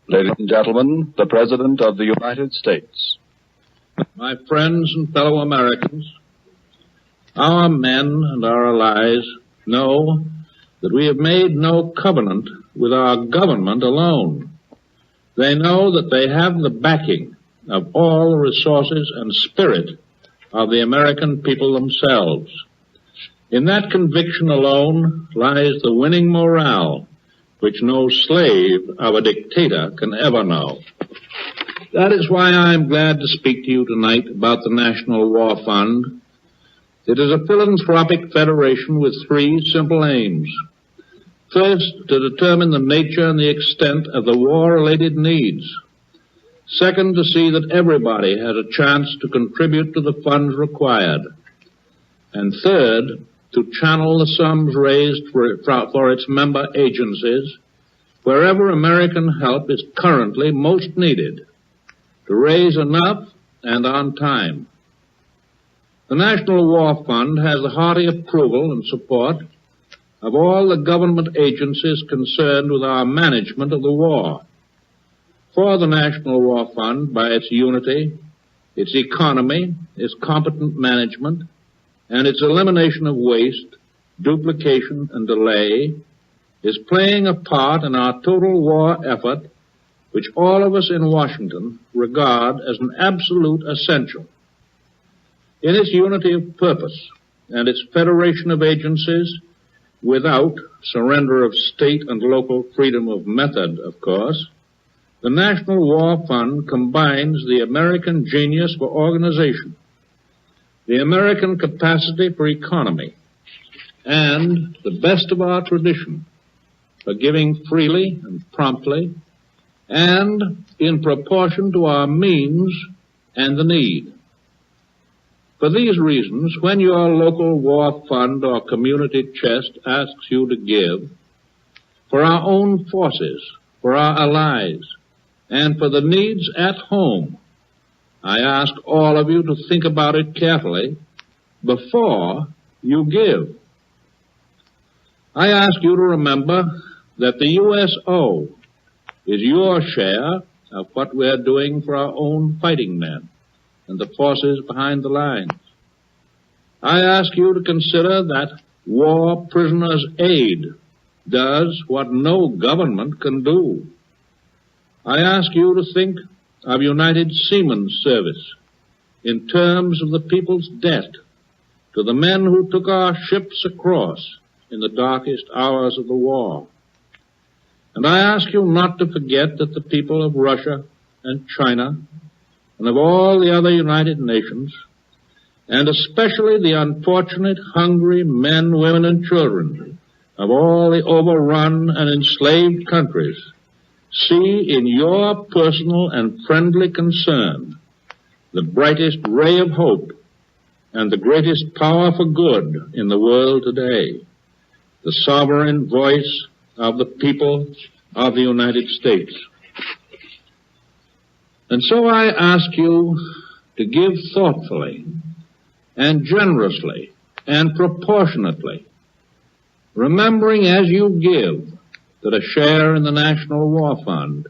Ladies and gentlemen, the President of the United States. My friends and fellow Americans, our men and our allies know that we have made no covenant with our government alone. They know that they have the backing of all the resources and spirit of the American people themselves. In that conviction alone lies the winning morale which no slave of a dictator can ever know. That is why I am glad to speak to you tonight about the National War Fund. It is a philanthropic federation with three simple aims. First, to determine the nature and the extent of the war-related needs. Second, to see that everybody has a chance to contribute to the funds required. And third, to channel the sums raised for its member agencies wherever American help is currently most needed, to raise enough and on time. The National War Fund has the hearty approval and support of all the government agencies concerned with our management of the war. For the National War Fund, by its unity, its economy, its competent management, and its elimination of waste, duplication, and delay, is playing a part in our total war effort, which all of us in Washington regard as an absolute essential. In its unity of purpose and its federation of agencies, without surrender of state and local freedom of method, of course, the National War Fund combines the American genius for organization, the American capacity for economy, and the best of our tradition for giving freely and promptly and in proportion to our means and the need. For these reasons, when your local war fund or community chest asks you to give, for our own forces, for our allies, and for the needs at home, I ask all of you to think about it carefully before you give. I ask you to remember that the USO is your share of what we're doing for our own fighting men and the forces behind the lines. I ask you to consider that War Prisoners' Aid does what no government can do. I ask you to think of United Seamen's Service in terms of the people's debt to the men who took our ships across in the darkest hours of the war. And I ask you not to forget that the people of Russia and China and of all the other United Nations, and especially the unfortunate, hungry men, women, and children of all the overrun and enslaved countries, see in your personal and friendly concern the brightest ray of hope and the greatest power for good in the world today, the sovereign voice of the people of the United States. And so I ask you to give thoughtfully and generously and proportionately, remembering as you give that a share in the National War Fund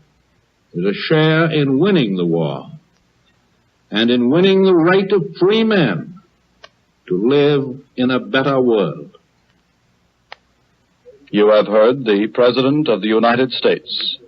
is a share in winning the war and in winning the right of free men to live in a better world. You have heard the President of the United States.